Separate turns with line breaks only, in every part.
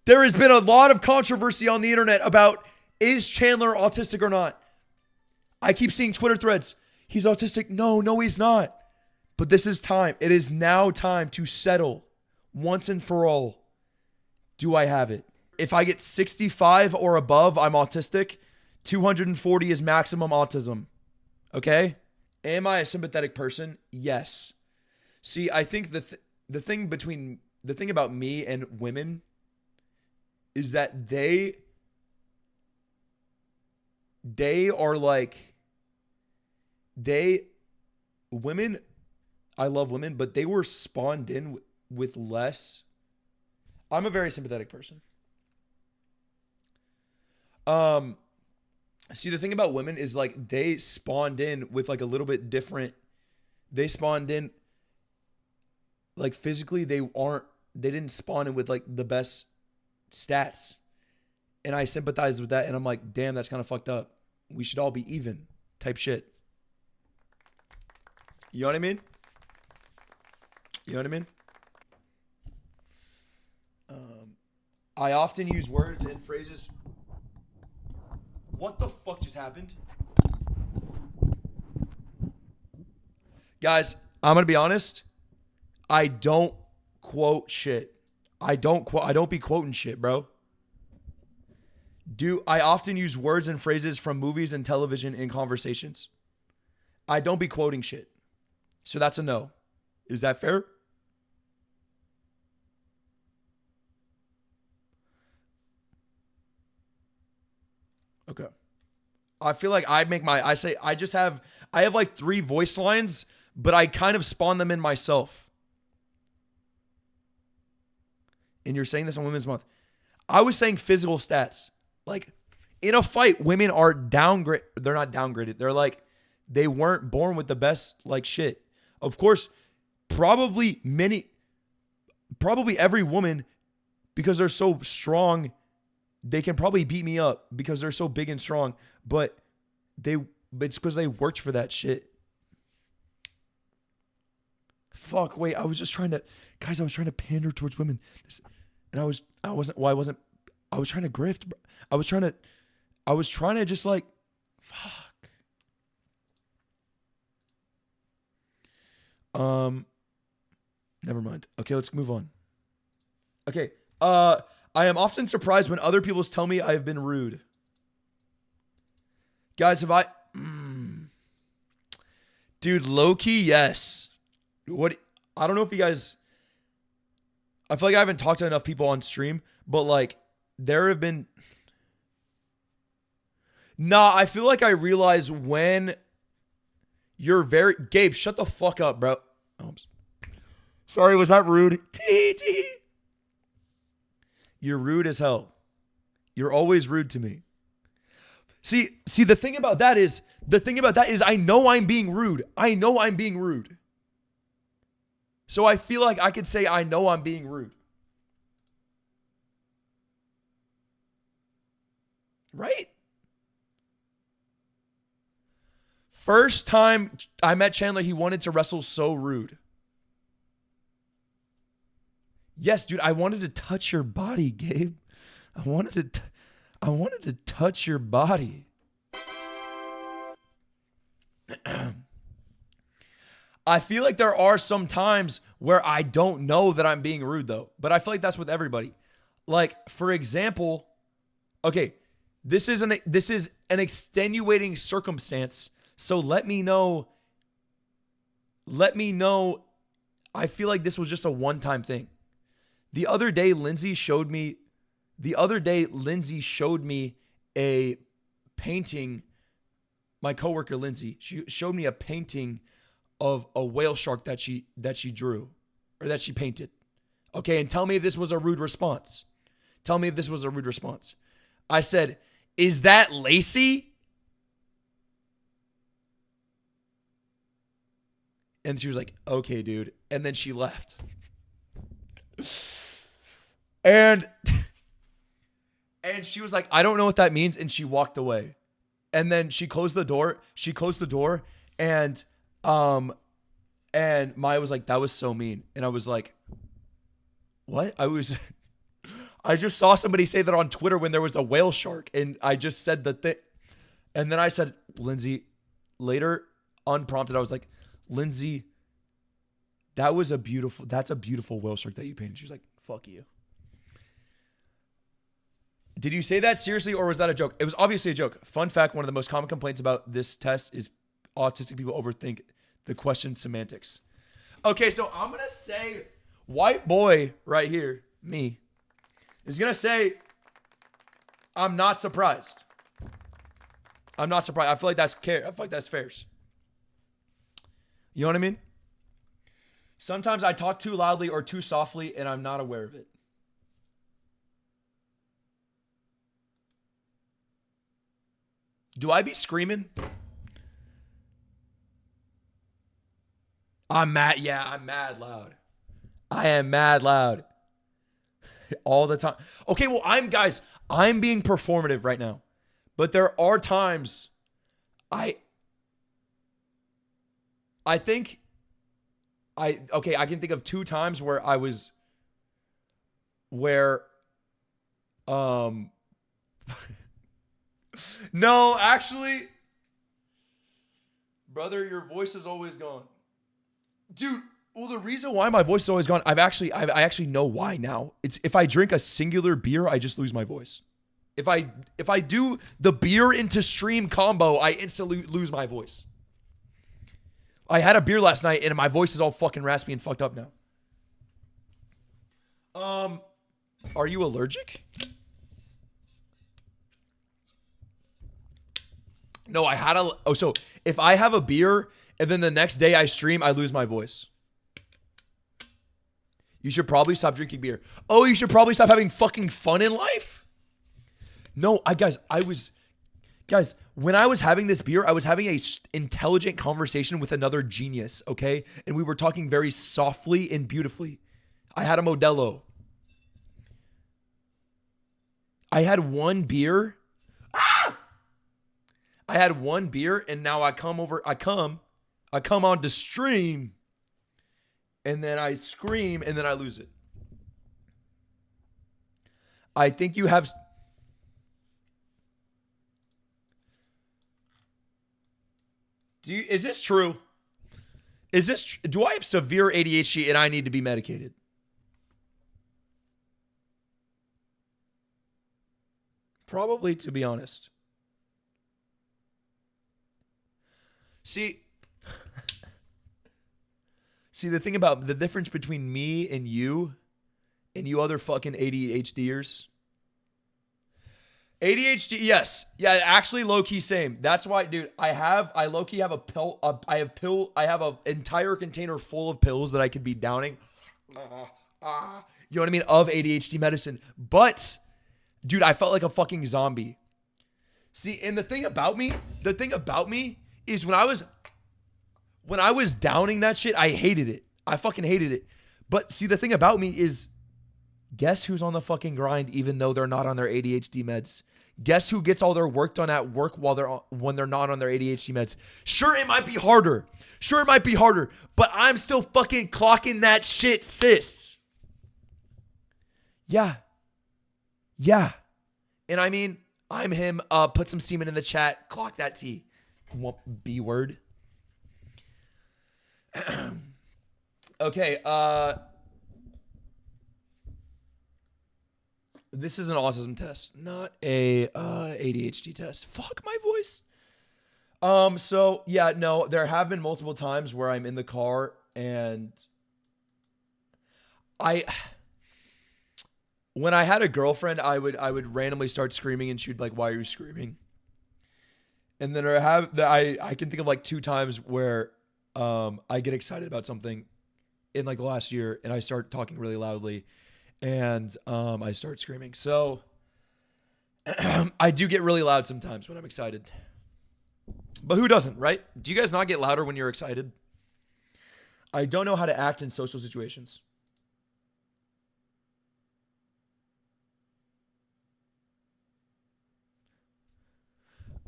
There has been a lot of controversy on the internet about, is Chandler autistic or not? I keep seeing Twitter threads. He's autistic. No, he's not. But this is time. It is now time to settle once and for all. Do I have it? If I get 65 or above, I'm autistic. 240 is maximum autism. Okay? Am I a sympathetic person? Yes. See, I think the thing about me and women is that they are like, women, I love women, but they were spawned in with less. I'm a very sympathetic person. See, the thing about women is like they spawned in with like a little bit different. They spawned in like physically they didn't spawn in with like the best stats. And I sympathize with that and I'm like, damn, that's kind of fucked up. We should all be even type shit. You know what I mean? I often use words and phrases. What the fuck just happened? Guys, I'm going to be honest. I don't quote shit. I don't be quoting shit, bro. I often use words and phrases from movies and television in conversations. I don't be quoting shit. So that's a no. Is that fair? Okay. I feel like I have like 3 voice lines, but I kind of spawn them in myself. And you're saying this on Women's Month. I was saying physical stats. Like in a fight, women are downgraded. They're not downgraded. They're like, they weren't born with the best like shit. Of course, probably every woman, because they're so strong, they can probably beat me up because they're so big and strong, but it's because they worked for that shit. Fuck, wait, I was trying to pander towards women. And I was trying to grift. I was trying to just like, fuck. Never mind. Okay, let's move on. Okay. I am often surprised when other people tell me I have been rude. Guys, have I... Dude, low-key, yes. I don't know if you guys... I feel like I haven't talked to enough people on stream, but like, there have been... Nah, I feel like I realize when you're very... Gabe, shut the fuck up, bro. Oh, sorry, was that rude? You're rude as hell. You're always rude to me. See, the thing about that is I know I'm being rude. So I feel like I could say I know I'm being rude. Right? First time I met Chandler, he wanted to wrestle so rude. Yes, dude, I wanted to touch your body, Gabe. I wanted to touch your body. I feel like there are some times where I don't know that I'm being rude though, but I feel like that's with everybody. Like, for example, okay, this is an extenuating circumstance. So let me know. I feel like this was just a one-time thing. The other day, Lindsay showed me a painting. My coworker, Lindsay, she showed me a painting of a whale shark that she drew or that she painted. Okay, and tell me if this was a rude response. I said, "Is that Lacey?" And she was like, "Okay, dude." And then she left. And she was like, "I don't know what that means." And she walked away. And then she closed the door. And Maya was like, "That was so mean." And I was like, "What?" I was I just saw somebody say that on Twitter when there was a whale shark, and I just said the thing. And then I said, Lindsay, later, unprompted, I was like, Lindsay, that's a beautiful whale shark that you painted. She was like, fuck you. Did you say that seriously, or was that a joke? It was obviously a joke. Fun fact, one of the most common complaints about this test is autistic people overthink the question semantics. Okay, so I'm going to say, white boy right here, me, is going to say, I'm not surprised. I'm not surprised. I feel like that's fair. You know what I mean? Sometimes I talk too loudly or too softly, and I'm not aware of it. Do I be screaming? I'm mad. Yeah, I'm mad loud. I am mad loud. All the time. Okay, well, I'm being performative right now. But there are times I think I can think of 2 times where no, actually, brother, your voice is always gone. Dude, well, the reason why my voice is always gone, I actually know why now. It's if I drink a singular beer, I just lose my voice. If I do the beer into stream combo, I instantly lose my voice. I had a beer last night and my voice is all fucking raspy and fucked up now. Are you allergic? No, so if I have a beer and then the next day I stream, I lose my voice. You should probably stop drinking beer. Oh, you should probably stop having fucking fun in life. No, guys, when I was having this beer, I was having a intelligent conversation with another genius, okay? And we were talking very softly and beautifully. I had a Modelo. I had one beer. I had one beer and now I come on to stream and then I scream and then I lose it. I think you have... Is this true? Do I have severe ADHD and I need to be medicated? Probably, to be honest. See, the thing about the difference between me and you other fucking ADHDers. ADHD, yes. Yeah, actually low-key same. That's why, dude, I low-key have a pill. I have an entire container full of pills that I could be downing. You know what I mean? Of ADHD medicine. But, dude, I felt like a fucking zombie. See, and the thing about me is when I was downing that shit, I hated it. I fucking hated it. But see, the thing about me is, guess who's on the fucking grind even though they're not on their ADHD meds? Guess who gets all their work done at work when they're not on their ADHD meds? Sure, it might be harder. But I'm still fucking clocking that shit, sis. Yeah. And I mean, I'm him. Put some semen in the chat. Clock that T. B word. Okay. This is an autism test, not a ADHD test. Fuck my voice. So yeah, no, there have been multiple times where I'm in the car and when I had a girlfriend, I would randomly start screaming and she'd like, "Why are you screaming?" And then I can think of like 2 times where I get excited about something in like the last year and I start talking really loudly and I start screaming. So I do get really loud sometimes when I'm excited. But who doesn't, right? Do you guys not get louder when you're excited? I don't know how to act in social situations.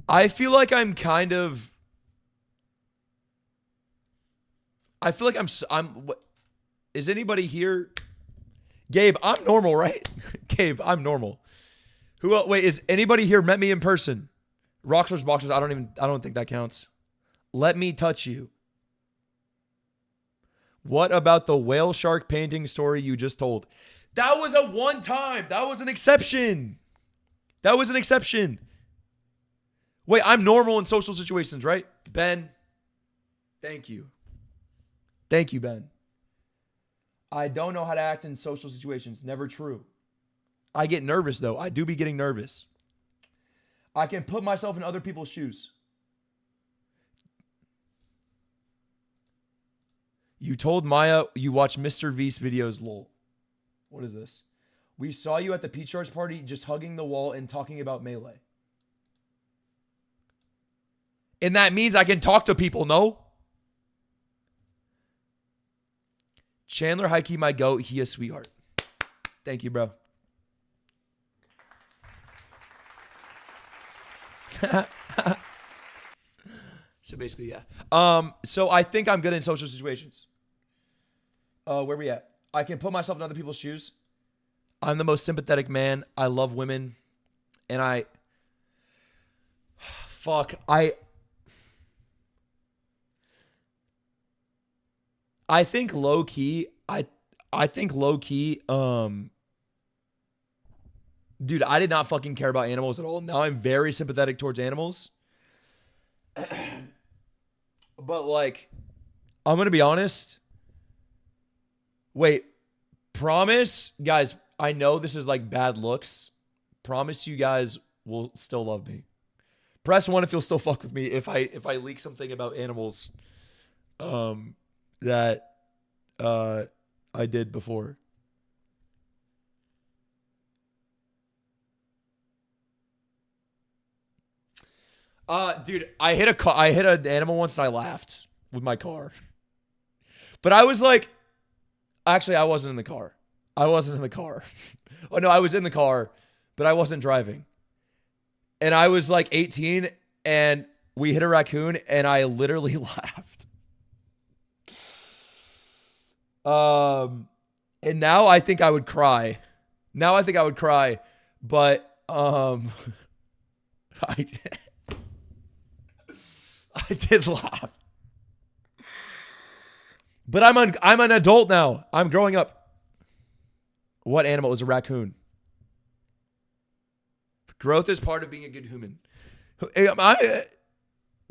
I feel like I'm what is anybody here? Gabe, I'm normal, right? Gabe, I'm normal. Who else? Wait, is anybody here met me in person? Rockstars, boxers, I don't think that counts. Let me touch you. What about the whale shark painting story you just told? That was a one time. That was an exception. That was an exception. Wait, I'm normal in social situations, right? Ben, thank you. Thank you, Ben. I don't know how to act in social situations. Never true. I get nervous, though. I do be getting nervous. I can put myself in other people's shoes. You told Maya you watch Mr. V's videos, lol. What is this? We saw you at the Peach Arts party just hugging the wall and talking about Melee. And that means I can talk to people, no? Chandler, high-key my goat. He a sweetheart. Thank you, bro. So basically, yeah. So I think I'm good in social situations. Where we at? I can put myself in other people's shoes. I'm the most sympathetic man. I love women. And I think low key, I think low key, dude, I did not fucking care about animals at all. Now I'm very sympathetic towards animals. But like, I'm going to be honest. Wait, promise, guys, I know this is like bad looks. Promise you guys will still love me. Press 1 if you'll still fuck with me if I leak something about animals that I did before. Dude, I hit an animal once and I laughed with my car. But I was like, actually, I wasn't in the car. Oh no, I was in the car, but I wasn't driving. And I was like 18 and we hit a raccoon and I literally laughed. And now I think I would cry. But I did laugh. But I'm an adult now. I'm growing up. What animal is a raccoon? Growth is part of being a good human.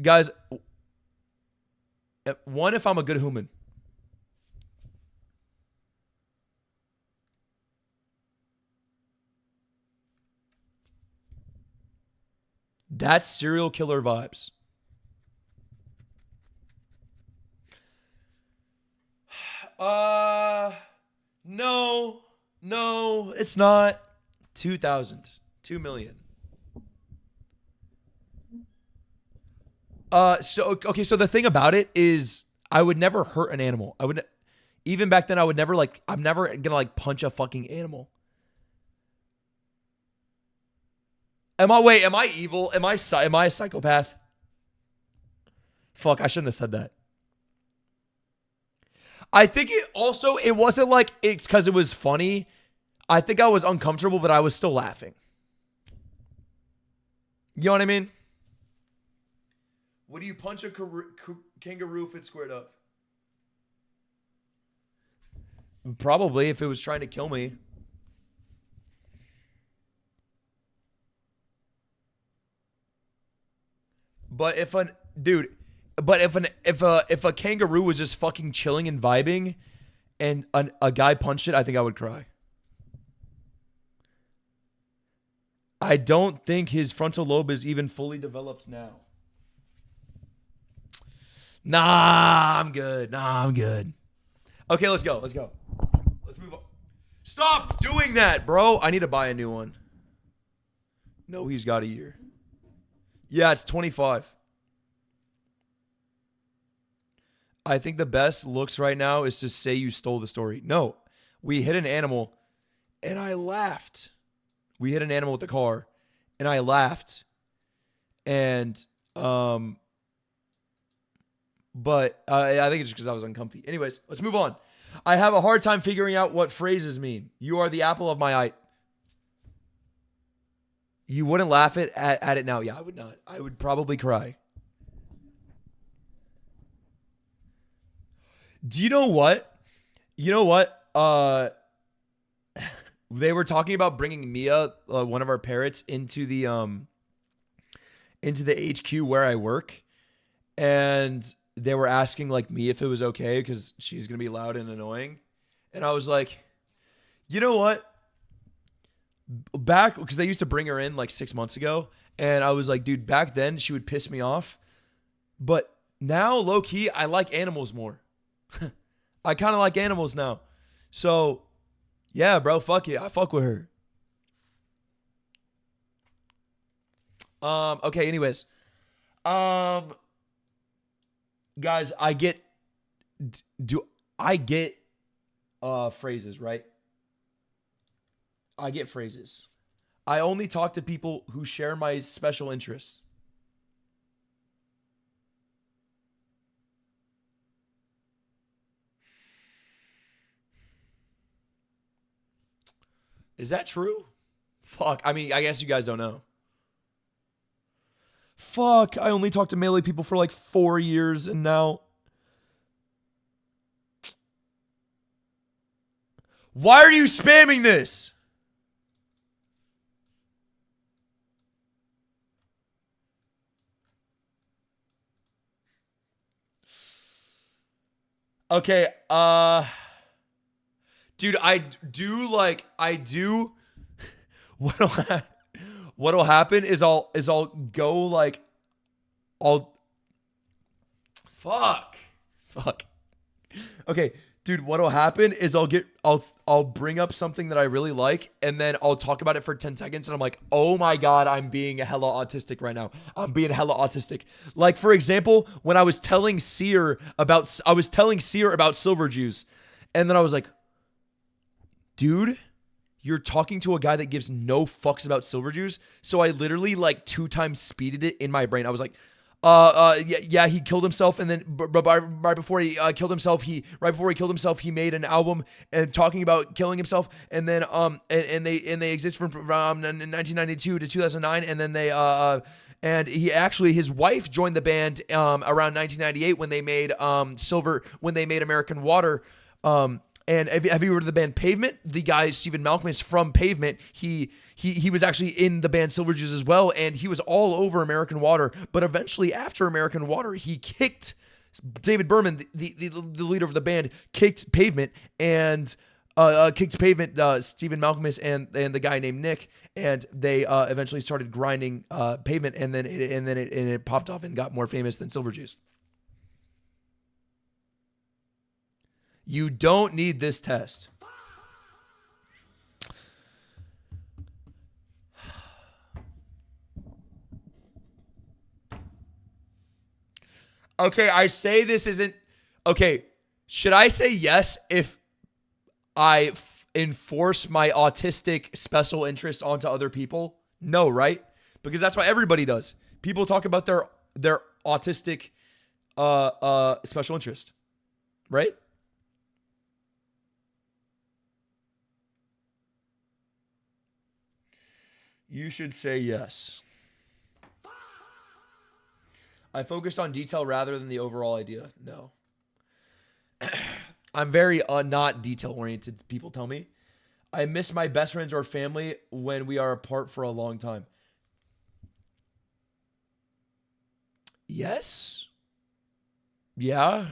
Guys, 1 if I'm a good human. That's serial killer vibes. No, it's not. 2,000. 2 million. So the thing about it is I would never hurt an animal. Even back then, I'm never gonna like punch a fucking animal. Am I evil? Am I a psychopath? Fuck, I shouldn't have said that. I think it wasn't like it's because it was funny. I think I was uncomfortable, but I was still laughing. You know what I mean? Would you punch a kangaroo if it squared up? Probably, if it was trying to kill me. But if a kangaroo was just fucking chilling and vibing and a guy punched it, I think I would cry. I don't think his frontal lobe is even fully developed now. Nah, I'm good. Okay, let's go. Let's move on. Stop doing that, bro. I need to buy a new one. No, he's got a year. Yeah, it's 25. I think the best looks right now is to say you stole the story. No, we hit an animal and I laughed. We hit an animal with the car and I laughed. And, but I think it's just because I was uncomfy. Anyways, let's move on. I have a hard time figuring out what phrases mean. You are the apple of my eye. You wouldn't laugh at it now. Yeah, I would not. I would probably cry. Do you know what? You know what? They were talking about bringing Mia, one of our parrots, into the HQ where I work, and they were asking like me if it was okay because she's gonna be loud and annoying, and I was like, you know what? Back because they used to bring her in like 6 months ago, and I was like, dude, back then she would piss me off, but now low key I like animals more. I kind of like animals now, so yeah, bro, fuck it, I fuck with her. Okay, anyways, um, guys, do I get phrases, right? I get phrases. I only talk to people who share my special interests. Is that true? Fuck. I mean, I guess you guys don't know. Fuck. I only talked to melee people for like 4 years and now. Why are you spamming this? Okay, dude, I do what'll ha- what'll happen is I'll go like I'll fuck. Fuck. Okay, dude, what'll happen is I'll bring up something that I really like and then I'll talk about it for 10 seconds and I'm like, "Oh my god, I'm being hella autistic right now. I'm being hella autistic." Like for example, when I was telling Seer about silver juice and then I was like, "Dude, you're talking to a guy that gives no fucks about silver juice." So I literally like 2 times speeded it in my brain. I was like, yeah, he killed himself, and then right before he killed himself, he made an album and talking about killing himself, and then and they exist from 1992 to 2009, and then and his wife joined the band around 1998 when they made American Water. And have you heard of the band Pavement? The guy Stephen Malcolm is from Pavement. He was actually in the band Silver Jews as well, and he was all over American Water. But eventually, after American Water, he kicked David Berman, the leader of the band, kicked Pavement and Stephen Malcolm and the guy named Nick, and they eventually started grinding Pavement, and then it popped off and got more famous than Silver Jews. You don't need this test. Okay, I say this isn't... Okay, should I say yes if I enforce my autistic special interest onto other people? No, right? Because that's what everybody does. People talk about their autistic special interest, right? You should say yes. I focused on detail rather than the overall idea. No. I'm very not detail oriented, people tell me. I miss my best friends or family when we are apart for a long time. Yes. Yeah.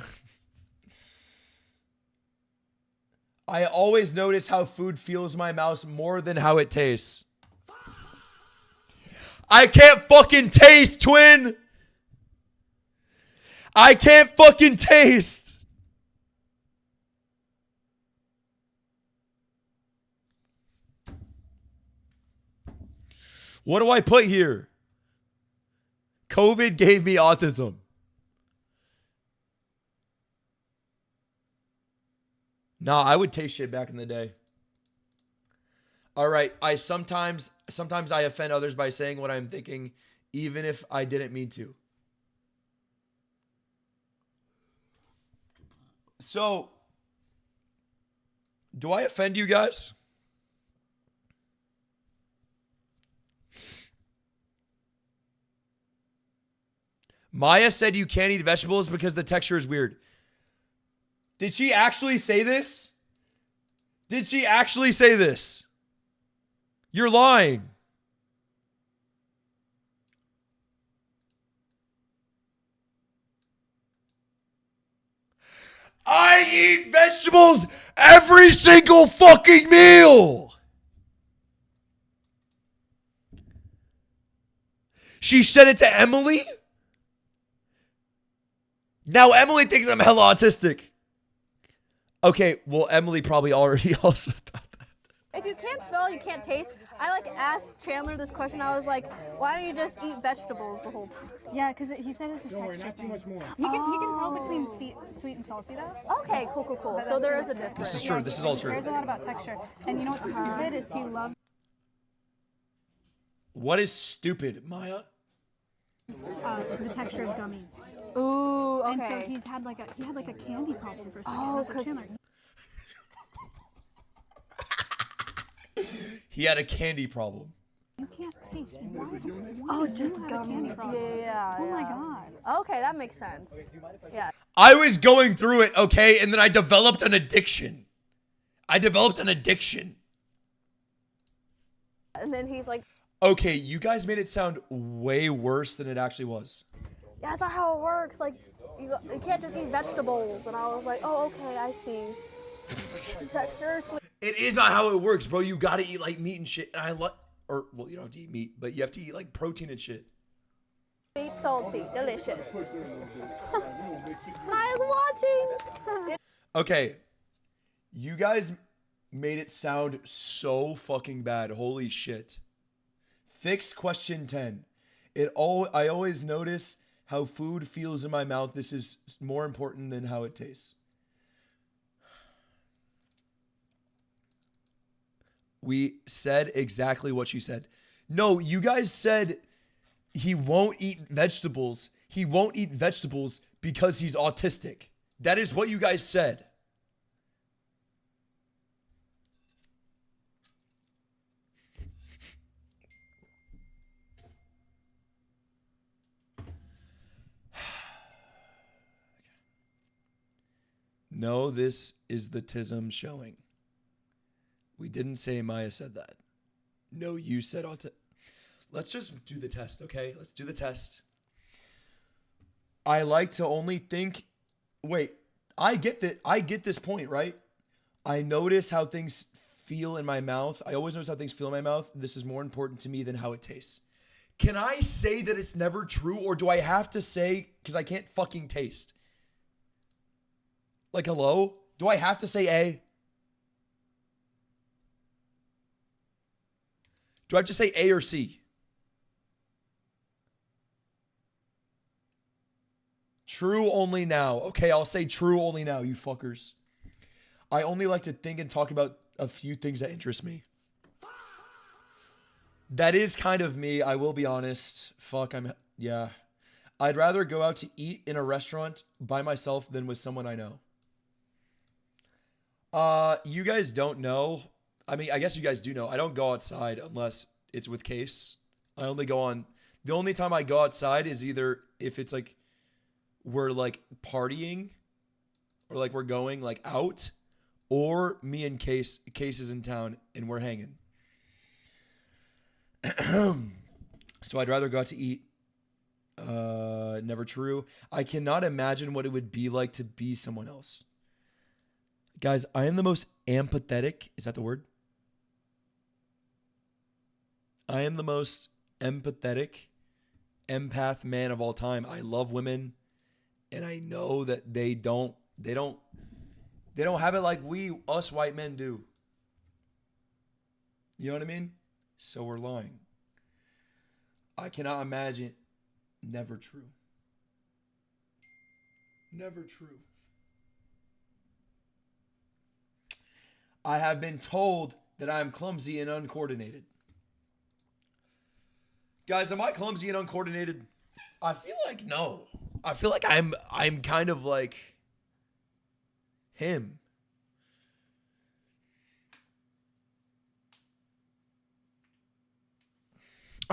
I always notice how food feels my mouth more than how it tastes. I can't fucking taste, twin. I can't fucking taste. What do I put here? COVID gave me autism. Nah, I would taste shit back in the day. All right, I sometimes I offend others by saying what I'm thinking, even if I didn't mean to. So, Do I offend you guys? Maya said you can't eat vegetables because the texture is weird. Did she actually say this? Did she actually say this? You're lying. I eat vegetables every single fucking meal. She said it to Emily? Now Emily thinks I'm hella autistic. Okay, well, Emily probably already also thought that.
If you can't smell, you can't taste. I like asked Chandler this question. I was like, why don't you just eat vegetables the whole time?
Yeah, because he said it's a texture thing. He can tell between sweet and salty though.
Okay, cool. So there is a difference.
This is true. This is all true.
There's a lot about texture. And you know what's stupid is he loves
What is stupid, Maya?
the texture of gummies.
Ooh, okay.
And so he had like a candy problem for a second.
Oh,
I was like,
'cause-
Chandler,
He had a candy problem.
you can't taste. Why?
Oh, just
You have a candy
gummy.
problem.
Yeah.
Oh my god.
Okay, that makes sense. Yeah.
I was going through it, okay, and then I developed an addiction.
And then he's like,
Okay, you guys made it sound way worse than it actually was.
yeah, that's not how it works. Like, you can't just eat vegetables. And I was like, oh, okay, I see. Texture, sweet,
It is not how it works, bro. You gotta eat like meat and shit. And I like, or well, you don't have to eat meat, but you have to eat like protein and shit.
salty, delicious. Maya's watching.
Okay, you guys made it sound so fucking bad. Holy shit. Fix question 10. I always notice how food feels in my mouth. This is more important than how it tastes. We said exactly what she said. No, you guys said he won't eat vegetables. He won't eat vegetables because he's autistic. That is what you guys said. No, this is the tism showing. We didn't say Maya said that. No, you said autism. Let's just do the test, okay? Let's do the test. I like to only think. Wait, I get that. I get this point, right? I notice how things feel in my mouth. I always notice how things feel in my mouth. This is more important to me than how it tastes. Can I say that it's never true, or do I have to say because I can't fucking taste? Like, hello? Do I have to say A? Do I have to say A or C? True only now. Okay, I'll say true only now, you fuckers. I only like to think and talk about a few things that interest me. That is kind of me, I will be honest. Yeah. I'd rather go out to eat in a restaurant by myself than with someone I know. You guys don't know. I mean, I guess you guys do know. I don't go outside unless it's with Case. The only time I go outside is either if it's like we're like partying or like we're going like out, or me and Case is in town and we're hanging. So I'd rather go out to eat. Never true. I cannot imagine what it would be like to be someone else. Guys, I am the most empathetic. Is that the word? I am the most empathetic empath man of all time. I love women, and I know that they don't have it like us white men do. You know what I mean? So we're lying. I cannot imagine. Never true. Never true. I have been told that I am clumsy and uncoordinated. Guys, am I clumsy and uncoordinated? I feel like no. I feel like I'm kind of like him.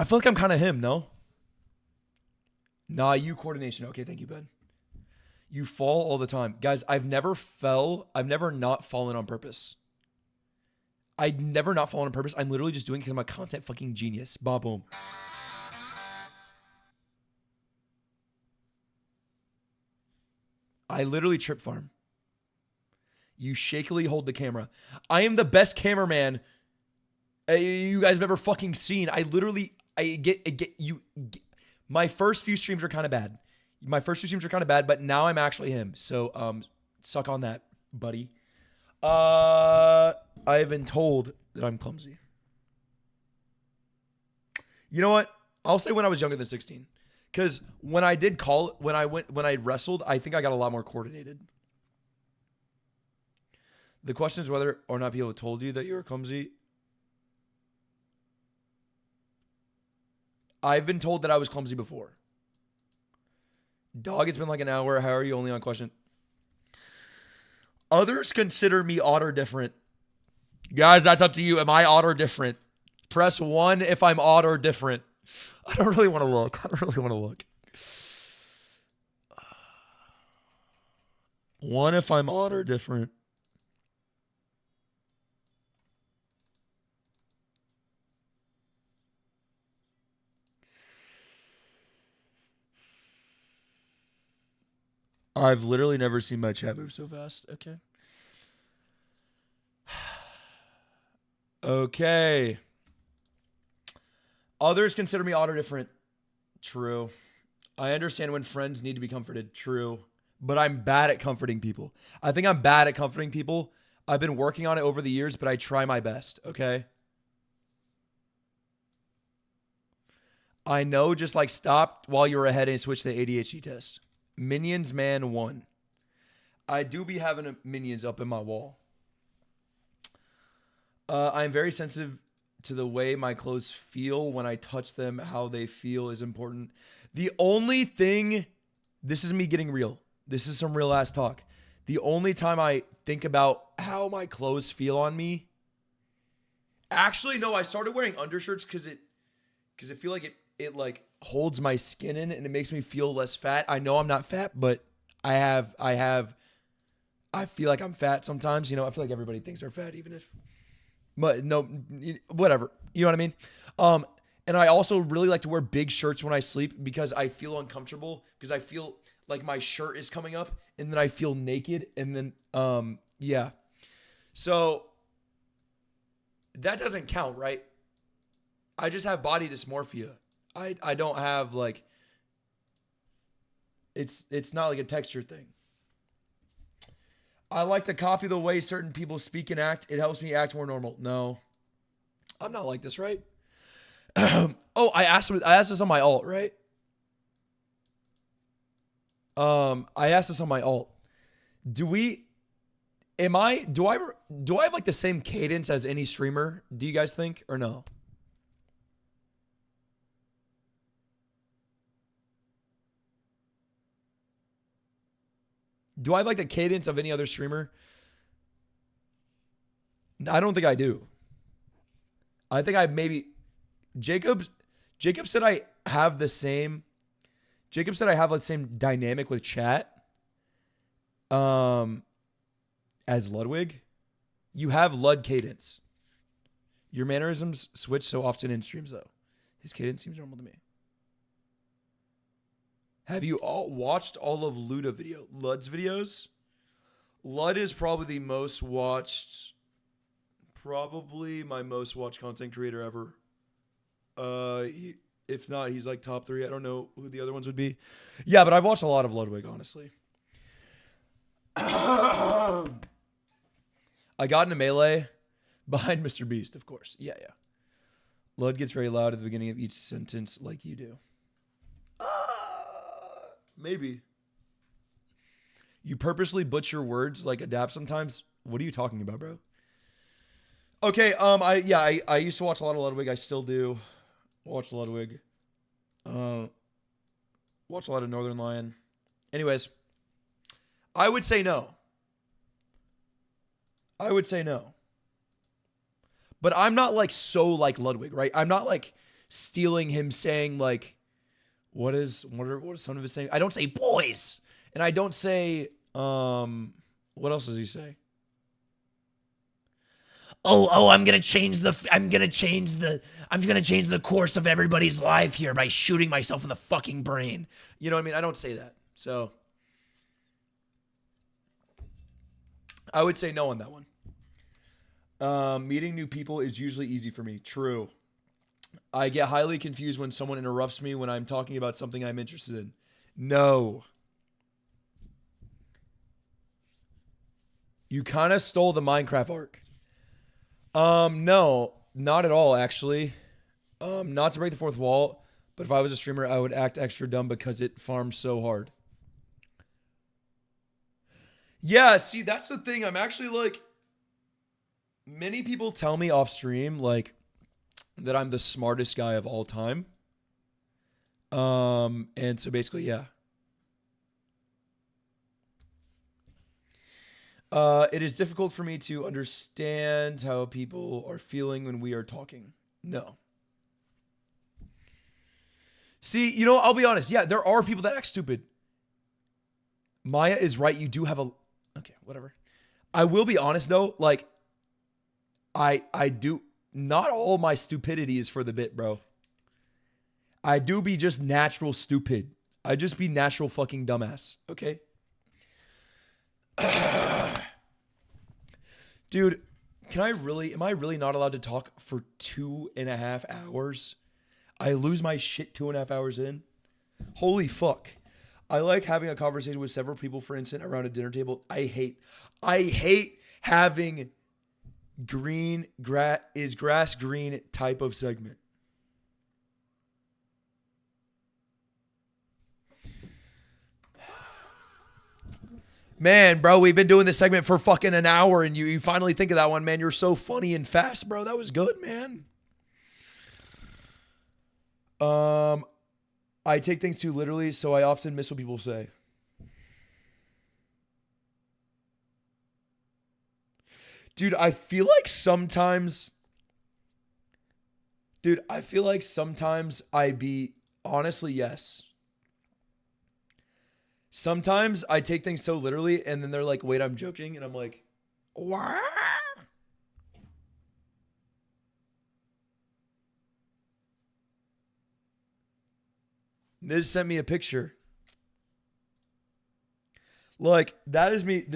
I feel like I'm kind of him, no? Nah, you coordination. Okay, thank you, Ben. You fall all the time. Guys, I've never not fallen on purpose. I'd never not fallen on purpose. I'm literally just doing it because I'm a content fucking genius. Boom, boom. I literally trip farm. You shakily hold the camera. I am the best cameraman you guys have ever fucking seen. My first few streams are kind of bad. But now I'm actually him. So, suck on that, buddy. I have been told that I'm clumsy. You know what? I'll say when I was younger than 16. Because when I wrestled, I think I got a lot more coordinated. The question is whether or not people have told you that you were clumsy. I've been told that I was clumsy before. Dog, it's been like an hour. How are you only on question? Others consider me odd or different. Guys, that's up to you. Am I odd or different? Press 1 if I'm odd or different. I don't really want to look. 1 if I'm odd or different. I've literally never seen my chat move so fast. Okay. Okay. Others consider me odd or different. True. I understand when friends need to be comforted. True. But I'm bad at comforting people. I think I'm bad at comforting people. I've been working on it over the years, but I try my best. Okay. I know, just like stop while you're ahead and switch the ADHD test. Minions man 1. I do be having minions up in my wall. I'm very sensitive to the way my clothes feel when I touch them. How they feel is important. The only thing, this is me getting real. This is some real ass talk. The only time I think about how my clothes feel on me. Actually, no, I started wearing undershirts because I feel like it like holds my skin in and it makes me feel less fat. I know I'm not fat, but I feel like I'm fat sometimes. You know, I feel like everybody thinks they're fat, even if, but no, whatever. You know what I mean? And I also really like to wear big shirts when I sleep because I feel uncomfortable because I feel like my shirt is coming up and then I feel naked and then, yeah. So that doesn't count, right? I just have body dysmorphia. I don't have like, it's not like a texture thing. I like to copy the way certain people speak and act. It helps me act more normal. No, I'm not like this, right? Oh, I asked this on my alt, right? I asked this on my alt. Do I have like the same cadence as any streamer? Do you guys think or no? Do I have like the cadence of any other streamer? I don't think I do. I think I maybe Jacob said I have the same. Jacob said I have the same dynamic with chat. As Ludwig. You have Lud cadence. Your mannerisms switch so often in streams though. His cadence seems normal to me. Have you all watched all of Lud's videos? Lud is probably the most watched, probably my most watched content creator ever. If not, he's like top 3. I don't know who the other ones would be. Yeah, but I've watched a lot of Ludwig, honestly. I got into Melee behind Mr. Beast, of course. Yeah. Lud gets very loud at the beginning of each sentence like you do. Maybe. You purposely butcher words like adapt sometimes? What are you talking about, bro? Okay, I used to watch a lot of Ludwig. I still do. Watch Ludwig. Watch a lot of Northern Lion. Anyways, I would say no. But I'm not like so like Ludwig, right? I'm not like stealing him saying like, what are some of his saying? I don't say boys, and I don't say what else does he say? I'm gonna change the course of everybody's life here by shooting myself in the fucking brain. You know what I mean? I don't say that. So I would say no on that one. Meeting new people is usually easy for me. True. I get highly confused when someone interrupts me when I'm talking about something I'm interested in. No. You kind of stole the Minecraft arc. No, not at all, actually. Not to break the fourth wall, but if I was a streamer, I would act extra dumb because it farms so hard. Yeah, see, that's the thing. I'm actually like, many people tell me off stream, like, that I'm the smartest guy of all time. And so basically, yeah. It is difficult for me to understand how people are feeling when we are talking. No. See, you know, I'll be honest. Yeah, there are people that act stupid. Maya is right. You do have a... Okay, whatever. I will be honest, though. Like, I do... Not all my stupidity is for the bit, bro. I do be just natural stupid. I just be natural fucking dumbass. Okay? Dude, am I really not allowed to talk for 2.5 hours? I lose my shit 2.5 hours in. Holy fuck. I like having a conversation with several people, for instance, around a dinner table. I hate having is grass green type of segment. Man, bro, we've been doing this segment for fucking an hour and you finally think of that one, man. You're so funny and fast, bro. That was good, man. I take things too literally, so I often miss what people say. Dude, I feel like sometimes I be, honestly, yes. Sometimes I take things so literally and then they're like, wait, I'm joking. And I'm like, what? Niz sent me a picture. Look, that is me.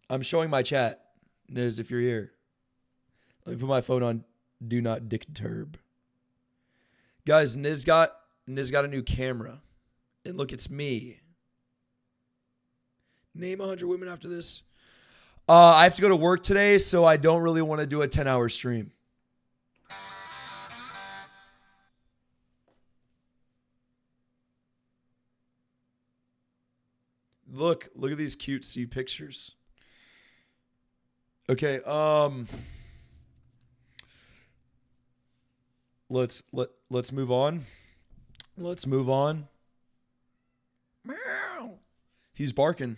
I'm showing my chat. Niz, if you're here. Let me put my phone on do not disturb. Guys, Niz got a new camera. And look, it's me. Name 100 women after this. I have to go to work today, so I don't really want to do a 10-hour stream. Look at these cutesy pictures. Okay, let's move on. Let's move on. Meow. He's barking.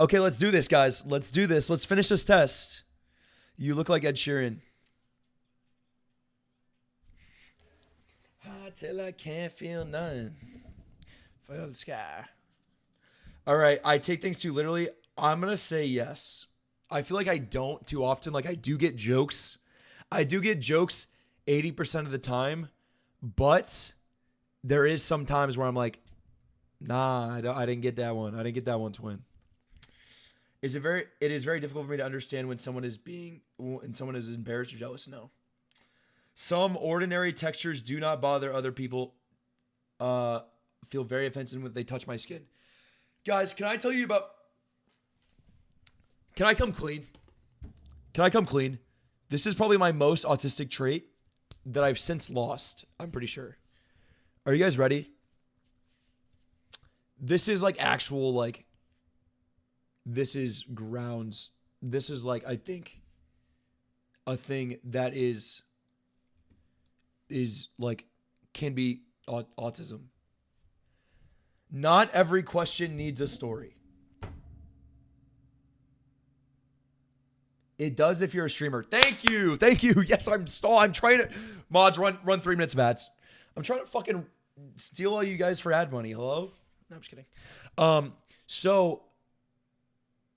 Okay, let's do this, guys. Let's do this. Let's finish this test. You look like Ed Sheeran. High till I can't feel nothing. Feel the sky. All right, I take things too literally. I'm going to say yes. I feel like I don't too often. Like, I do get jokes. I do get jokes 80% of the time, but there is some times where I'm like, nah, I didn't get that one. I didn't get that one, twin. It is very difficult for me to understand when someone is embarrassed or jealous. No. Some ordinary textures do not bother other people. Feel very offensive when they touch my skin. Guys, can I tell you about... Can I come clean? This is probably my most autistic trait that I've since lost. I'm pretty sure. Are you guys ready? This is like actual, like, this is grounds. This is like, I think, a thing that is like, can be autism. Not every question needs a story. It does if you're a streamer. Thank you. Thank you. Yes, I'm trying to. Mods, run 3 minutes of ads. I'm trying to fucking steal all you guys for ad money. Hello? No, I'm just kidding. So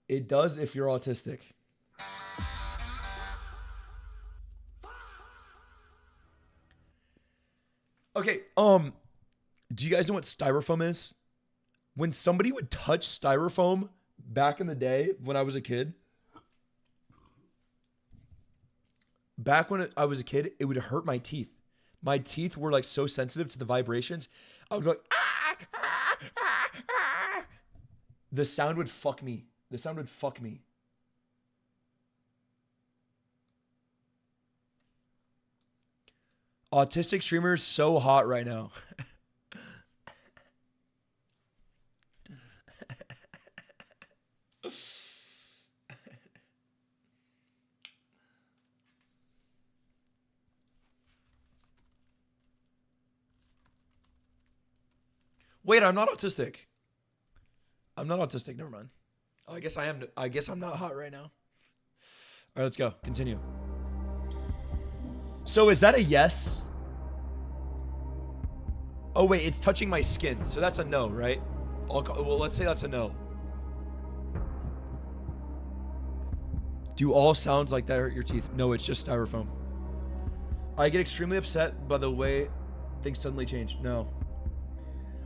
it does if you're autistic. Okay, do you guys know what styrofoam is? When somebody would touch styrofoam back in the day when I was a kid, I was a kid, it would hurt my teeth. My teeth were like so sensitive to the vibrations. I would go like, ah, ah, ah, ah. The sound would fuck me. Autistic streamers so hot right now. Wait, I'm not autistic. Never mind. Oh, I guess I am. I guess I'm not hot right now. All right, let's go. Continue. So is that a yes? Oh, wait, it's touching my skin. So that's a no, right? Well, let's say that's a no. Do all sounds like that hurt your teeth? No, it's just styrofoam. I get extremely upset by the way things suddenly change. No.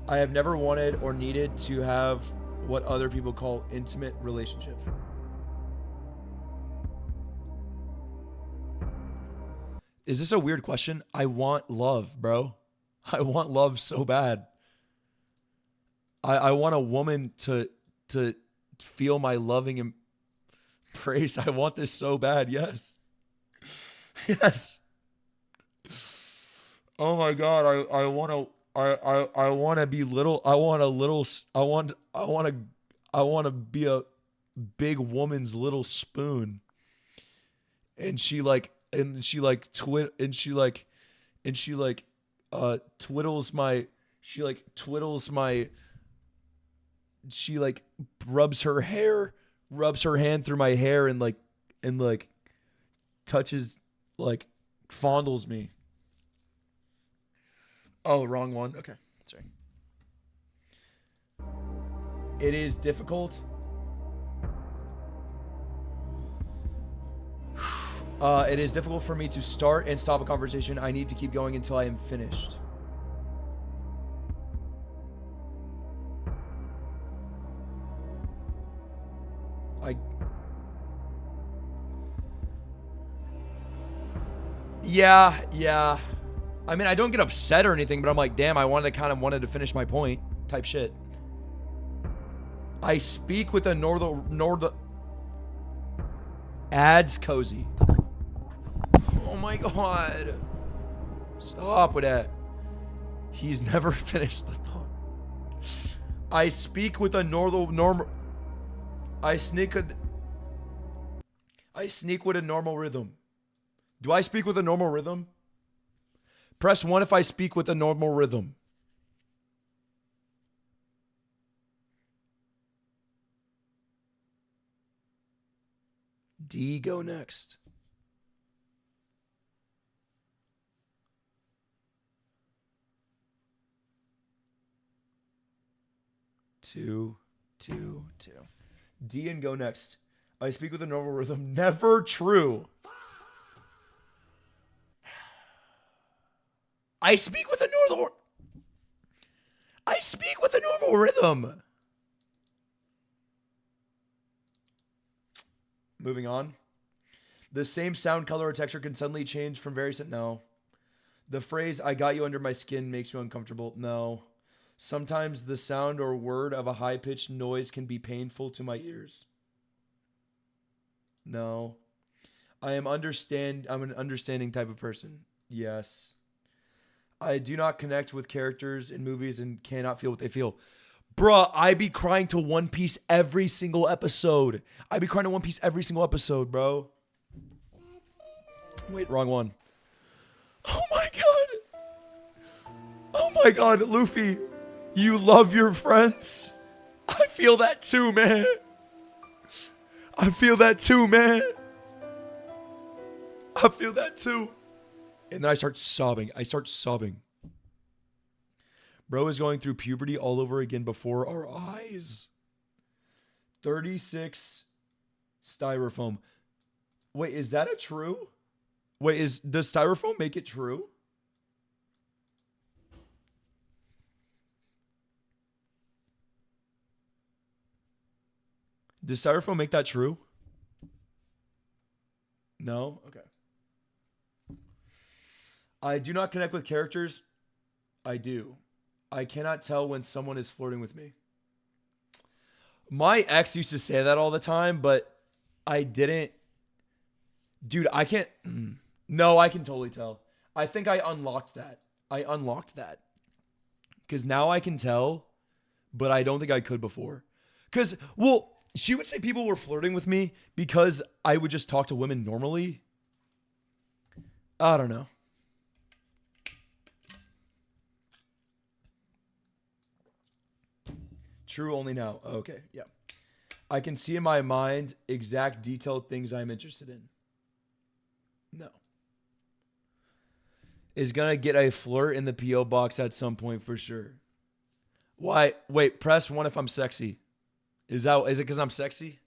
I have never wanted or needed to have what other people call intimate relationship. Is this a weird question? I want love, bro. I want love so bad. I want a woman to feel my loving embrace. I want this so bad. Yes. Yes. Oh my God. I want to be little. I want to be a big woman's little spoon. And she rubs her hand through my hair and touches, fondles me. Oh, wrong one. Okay. Sorry. It is difficult. It is difficult for me to start and stop a conversation. I need to keep going until I am finished. Yeah. I mean, I don't get upset or anything, but I'm like, damn, I wanted to finish my point type shit. I speak with a ads cozy. Oh my God. Stop with that. He's never finished the thought. I speak with a I sneak with a normal rhythm. Do I speak with a normal rhythm? Press 1 if I speak with a normal rhythm. D, go next. Two. D and go next. I speak with a normal rhythm. Never true. I speak with a normal rhythm. Moving on. The same sound, color, or texture can suddenly change from various. No. The phrase, I got you under my skin, makes me uncomfortable. No. Sometimes the sound or word of a high-pitched noise can be painful to my ears. No. I'm an understanding type of person. Yes. I do not connect with characters in movies and cannot feel what they feel. Bruh, I be crying to One Piece every single episode. Bro. Wait, wrong one. Oh my God, Luffy. You love your friends? I feel that too, man. I feel that too. And then I start sobbing. Bro is going through puberty all over again before our eyes. 36 styrofoam. Wait, is that a true? Wait, does styrofoam make it true? Does styrofoam make that true? No? Okay. I do not connect with characters. I do. I cannot tell when someone is flirting with me. My ex used to say that all the time, but I didn't. Dude, I can't. No, I can totally tell. I think I unlocked that. Because now I can tell, but I don't think I could before. Because, well, she would say people were flirting with me because I would just talk to women normally. I don't know. True only now. Okay, yeah. I can see in my mind exact detailed things I'm interested in. No. Is gonna get a flirt in the P.O. box at some point for sure. Why? Wait, press 1 if I'm sexy. Is it because I'm sexy?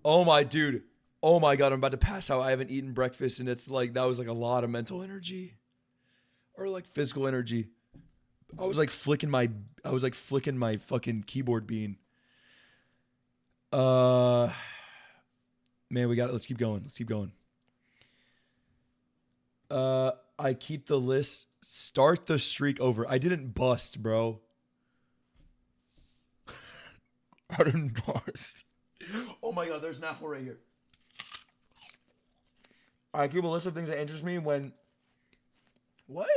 Oh my dude. Oh my God, I'm about to pass out. I haven't eaten breakfast and it's like, that was like a lot of mental energy or like physical energy. I was like flicking my fucking keyboard bean. Man, we got it. Let's keep going. I keep the list. Start the streak over. I didn't bust, bro. I didn't bust. Oh my God, there's an apple right here. I keep a list of things that interest me when... What?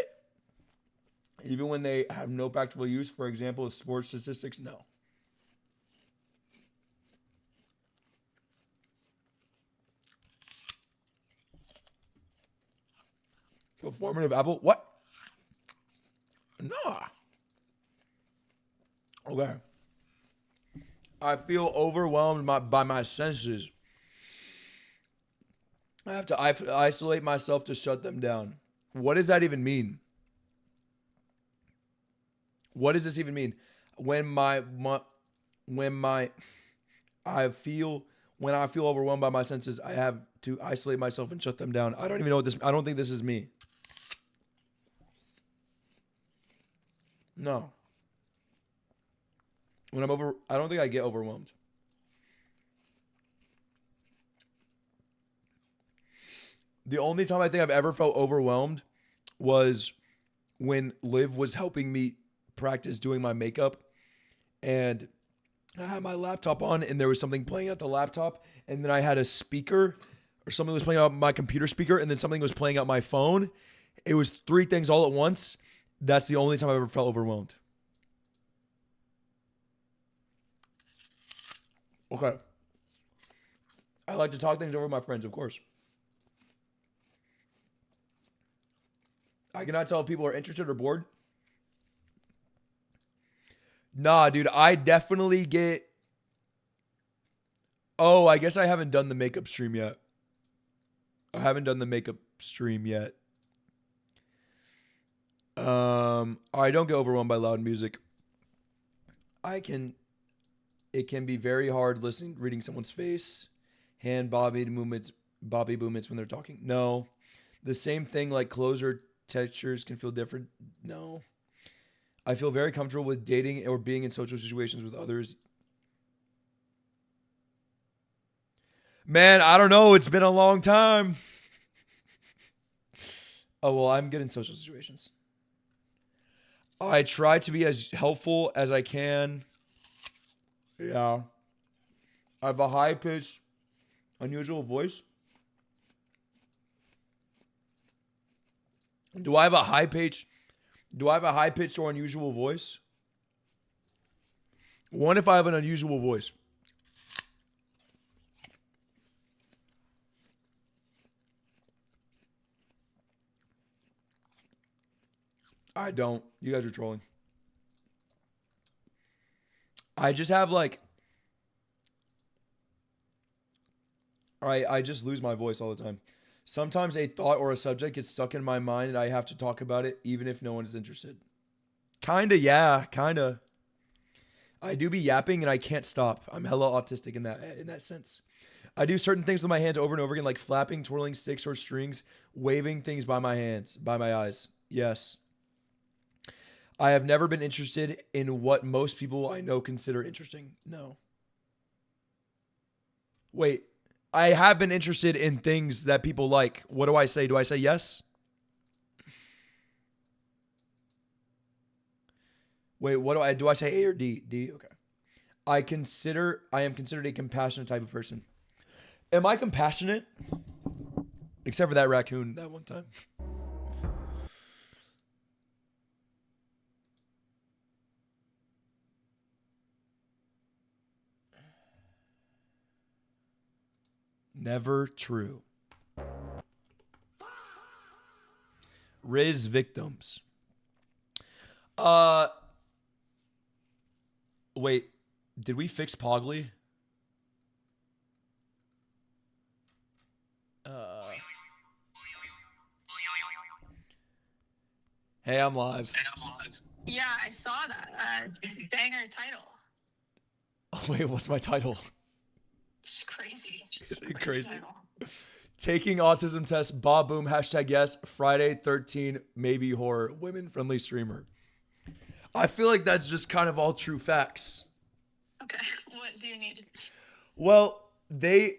Even when they have no practical use, for example, sports statistics, no. Performative apple? What? Nah. Okay. I feel overwhelmed by my senses. I have to isolate myself to shut them down. What does that even mean? What does this even mean? When I feel overwhelmed by my senses, I have to isolate myself and shut them down. I don't even know what this. I don't think this is me. No. When I'm I don't think I get overwhelmed. The only time I think I've ever felt overwhelmed was when Liv was helping me practice doing my makeup, and I had my laptop on and there was something playing at the laptop, and then I had a speaker or something was playing out my computer speaker, and then something was playing out my phone. It was 3 things all at once. That's the only time I've ever felt overwhelmed. Okay. I like to talk things over with my friends, of course. I cannot tell if people are interested or bored. Nah, dude, I definitely get... Oh, I guess I haven't done the makeup stream yet. I don't get overwhelmed by loud music. It can be very hard reading someone's face. Hand bobby movements when they're talking. No. The same thing, like closer textures can feel different. No. I feel very comfortable with dating or being in social situations with others. Man, I don't know. It's been a long time. Oh, well, I'm good in social situations. I try to be as helpful as I can. Yeah. I have a high-pitched, unusual voice. Do I have a high-pitched or unusual voice? One, if I have an unusual voice. I don't. You guys are trolling. I just have like... I just lose my voice all the time. Sometimes a thought or a subject gets stuck in my mind and I have to talk about it even if no one is interested. Kinda, yeah. Kinda. I do be yapping and I can't stop. I'm hella autistic in that sense. I do certain things with my hands over and over again, like flapping, twirling sticks or strings, waving things by my hands, by my eyes. Yes. I have never been interested in what most people I know consider interesting. No. Wait. I have been interested in things that people like. What do I say? Do I say yes? Wait, what do I say A or D? D, okay. I am considered a compassionate type of person. Am I compassionate? Except for that raccoon that one time. Never true. Riz victims. Wait, did we fix Pogly? Hey, I'm live.
Yeah, I saw that. Banger title.
Oh, wait, what's my title?
It's crazy.
Is it crazy? Taking autism test, Bob Boom, hashtag yes, Friday 13, maybe horror, women friendly streamer. I feel like that's just kind of all true facts.
Okay, what do you need?
Well, they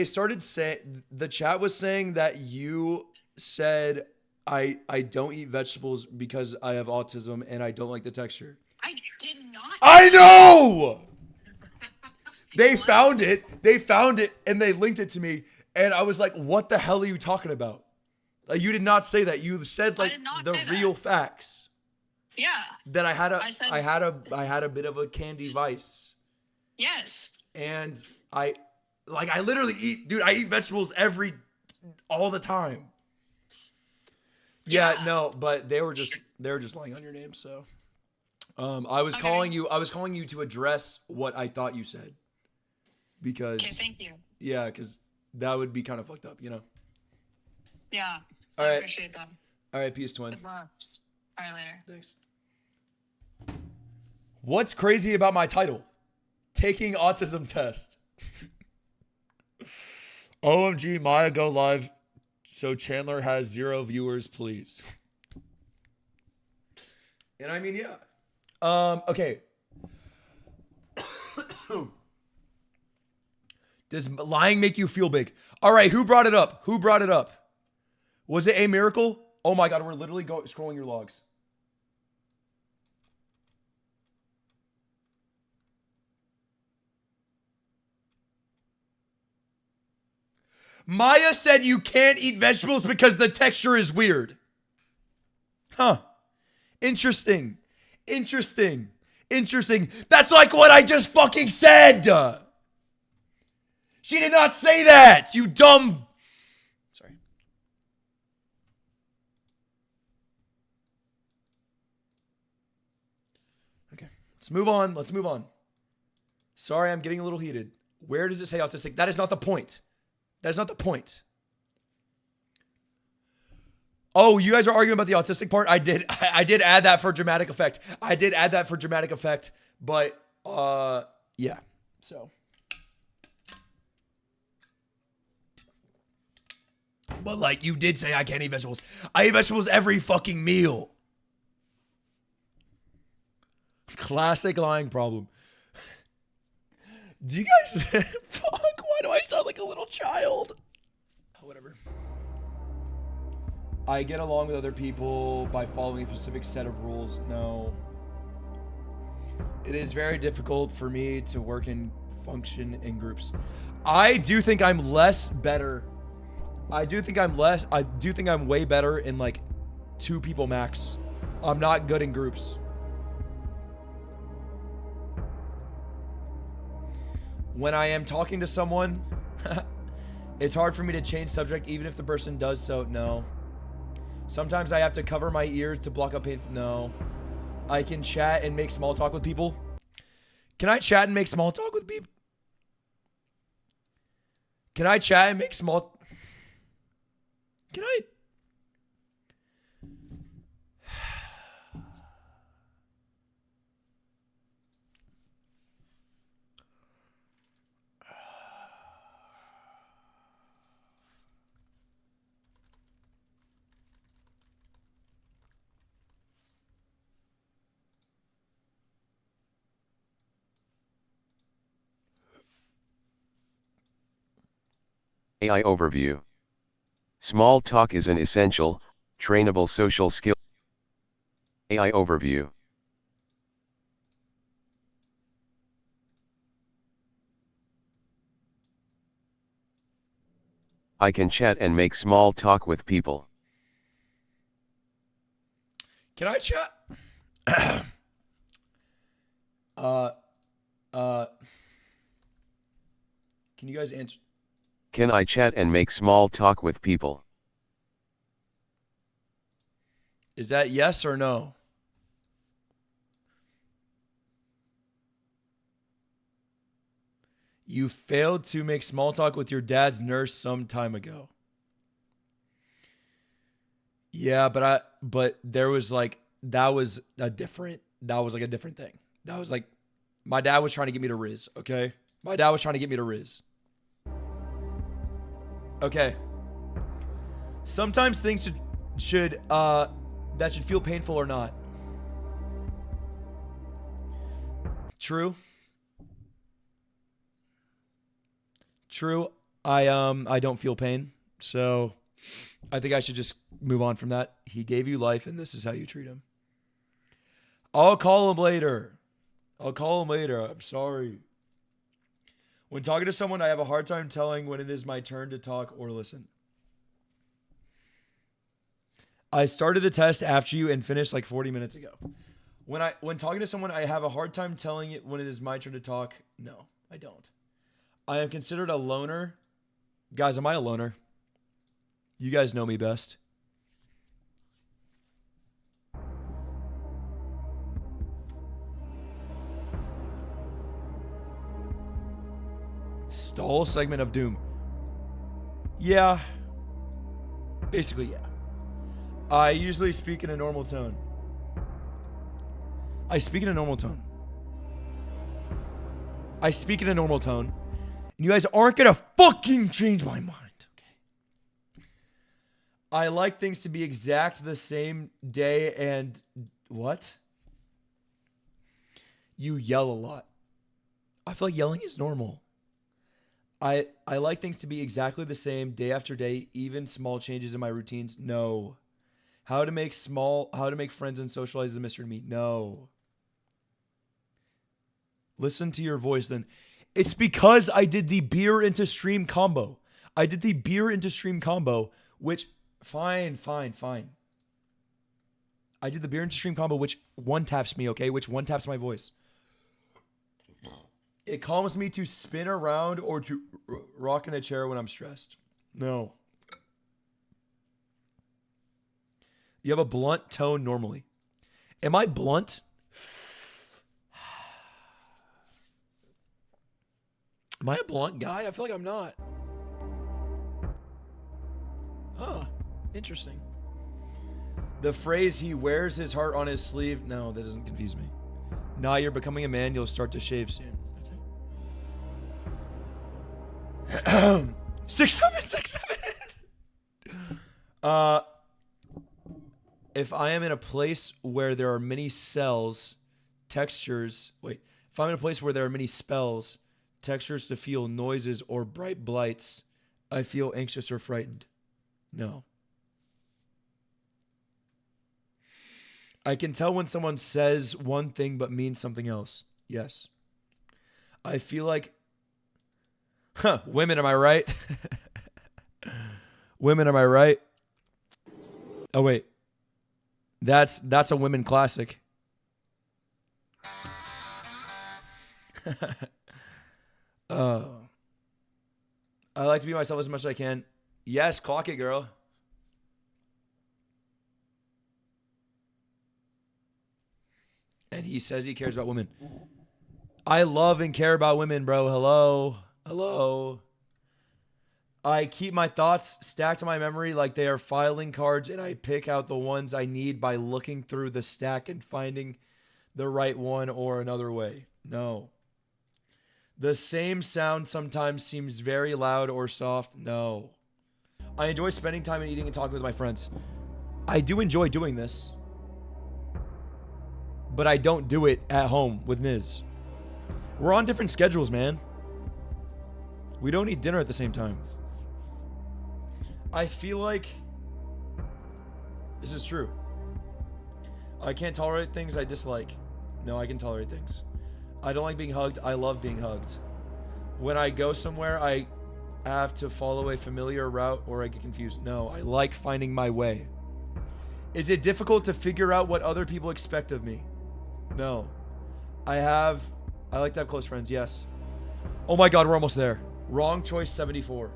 started saying, the chat was saying that you said, I don't eat vegetables because I have autism and I don't like the texture.
I did not.
I know! They found it, and they linked it to me, and I was like, what the hell are you talking about? Like, you did not say that. You said like the real facts.
Yeah.
That I had a bit of a candy vice.
Yes.
And I literally I eat vegetables all the time. Yeah, no, but they were just lying on your name, so I was calling you to address what I thought you said. Because
okay, thank you.
Yeah, because that would be kind of fucked up, you know.
Yeah.
All right.
I appreciate that.
All right, peace, twin.
Good luck. All right, later.
Thanks. What's crazy about my title? Taking autism test. OMG, Maya, go live. So Chandler has 0 viewers, please. And I mean, yeah. Okay. Does lying make you feel big? All right, who brought it up? Was it a miracle? Oh my God, we're literally scrolling your logs. Maya said you can't eat vegetables because the texture is weird. Huh. Interesting. That's like what I just fucking said. She did not say that, you dumb... Sorry. Okay, let's move on. Sorry, I'm getting a little heated. Where does it say autistic? That is not the point. Oh, you guys are arguing about the autistic part? I did add that for dramatic effect. But, yeah, so... But like you did say I can't eat vegetables. I eat vegetables every fucking meal. Classic lying problem. Do you guys... Fuck, why do I sound like a little child? Whatever. I get along with other people by following a specific set of rules. No. It is very difficult for me to work and function in groups. I do think I'm less better. I do think I'm way better in like 2 people max. I'm not good in groups. When I am talking to someone, it's hard for me to change subject even if the person does so. No. Sometimes I have to cover my ears to block out pain. No. I can chat and make small talk with people. Can I chat and make small talk with people? Can I chat and make small... Can I...
AI overview. Small talk is an essential, trainable social skill. AI overview. I can chat and make small talk with people.
Can I chat? Can you guys answer?
Can I chat and make small talk with people?
Is that yes or no? You failed to make small talk with your dad's nurse some time ago. Yeah, but there was like, that was like a different thing. That was like, my dad was trying to get me to Riz, okay? My dad was trying to get me to Riz. Okay. Sometimes things should feel painful or not. True. True. I don't feel pain. So I think I should just move on from that. He gave you life and this is how you treat him. I'll call him later. I'm sorry. When talking to someone, I have a hard time telling when it is my turn to talk or listen. I started the test after you and finished like 40 minutes ago. When talking to someone, I have a hard time telling it when it is my turn to talk. No, I don't. I am considered a loner. Guys, am I a loner? You guys know me best. Stall segment of doom. Yeah. Basically, yeah. I usually speak in a normal tone. I speak in a normal tone. And you guys aren't gonna fucking change my mind, okay? I like things to be exact the same day and... What? You yell a lot. I feel like yelling is normal. I like things to be exactly the same day after day, even small changes in my routines. No. How to make friends and socialize is a mystery to me. No. Listen to your voice then. It's because I did the beer into stream combo. Which, fine. I did the beer into stream combo, which one taps me, okay? Which one taps my voice. It calms me to spin around or to rock in a chair when I'm stressed. No. You have a blunt tone normally. Am I blunt? Am I a blunt guy? I feel like I'm not. Oh, interesting. The phrase, he wears his heart on his sleeve. No, that doesn't confuse me. Nah, you're becoming a man. You'll start to shave soon. 6767. If I am in a place where there are many cells, textures. Wait. If I'm in a place where there are many spells, textures to feel noises or bright blights, I feel anxious or frightened. No. I can tell when someone says one thing but means something else. Yes. I feel like, women, am I right? Women, am I right? Oh, wait. That's a women classic. I like to be myself as much as I can. Yes, clock it, girl. And he says he cares about women. I love and care about women, bro. Hello. Hello. I keep my thoughts stacked in my memory like they are filing cards, and I pick out the ones I need by looking through the stack and finding the right one or another way. No. The same sound sometimes seems very loud or soft. No. I enjoy spending time and eating and talking with my friends. I do enjoy doing this, but I don't do it at home with Niz. We're on different schedules, man. We don't eat dinner at the same time. I feel like this is true. I can't tolerate things I dislike. No, I can tolerate things. I don't like being hugged. I love being hugged. When I go somewhere, I have to follow a familiar route or I get confused. No, I like finding my way. Is it difficult to figure out what other people expect of me? No. I like to have close friends. Yes. Oh my God, we're almost there. Wrong choice 74.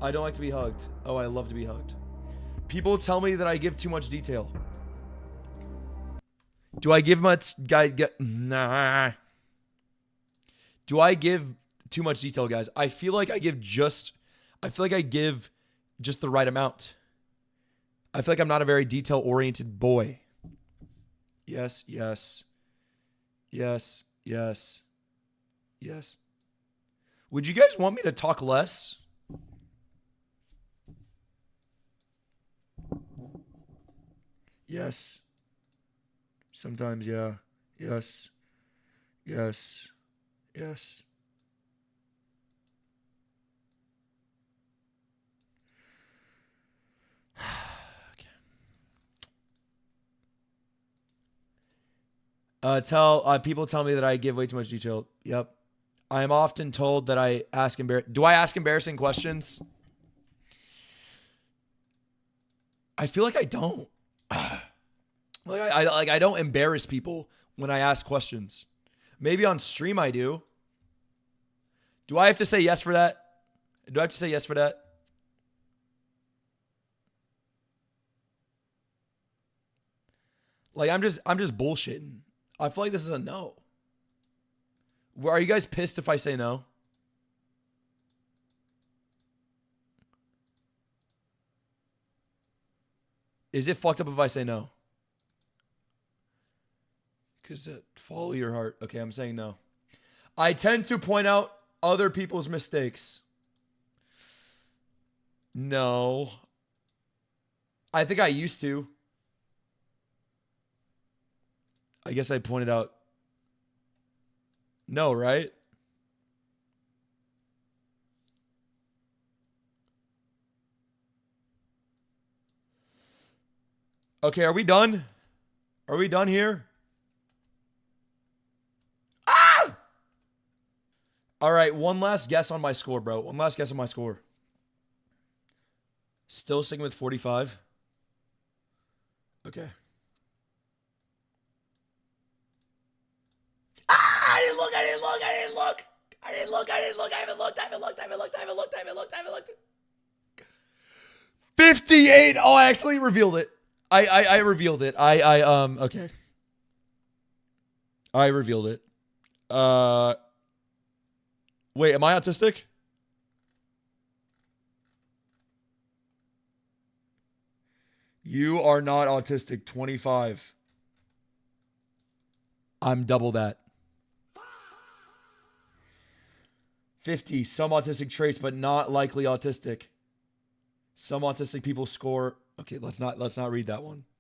I don't like to be hugged. Oh, I love to be hugged. People tell me that I give too much detail. Do I give much? Nah. Do I give too much detail, guys? I feel like I give just the right amount. I feel like I'm not a very detail-oriented boy. Yes, yes. Yes, yes. Yes. Would you guys want me to talk less? Yes. Sometimes, yeah. Yes. Yes. Yes. People tell me that I give way too much detail. Yep. I am often told that I ask do I ask embarrassing questions? I feel like I don't. I don't embarrass people when I ask questions. Maybe on stream I do. Do I have to say yes for that? Do I have to say yes for that? Like I'm just bullshitting. I feel like this is a no. Are you guys pissed if I say no? Is it fucked up if I say no? Because follow your heart. Okay, I'm saying no. I tend to point out other people's mistakes. No. I think I used to. I guess I pointed out. No, right? Okay, are we done? Are we done here? Ah! All right, one last guess on my score, bro. One last guess on my score. Still sticking with 45. Okay. Ah! I didn't look. I haven't looked. 58. Oh, I actually revealed it. I revealed it. Okay. I revealed it. Wait, am I autistic? You are not autistic. 25. I'm double that. 50. Some autistic traits, but not likely autistic. Some autistic people score. Okay, let's not read that one.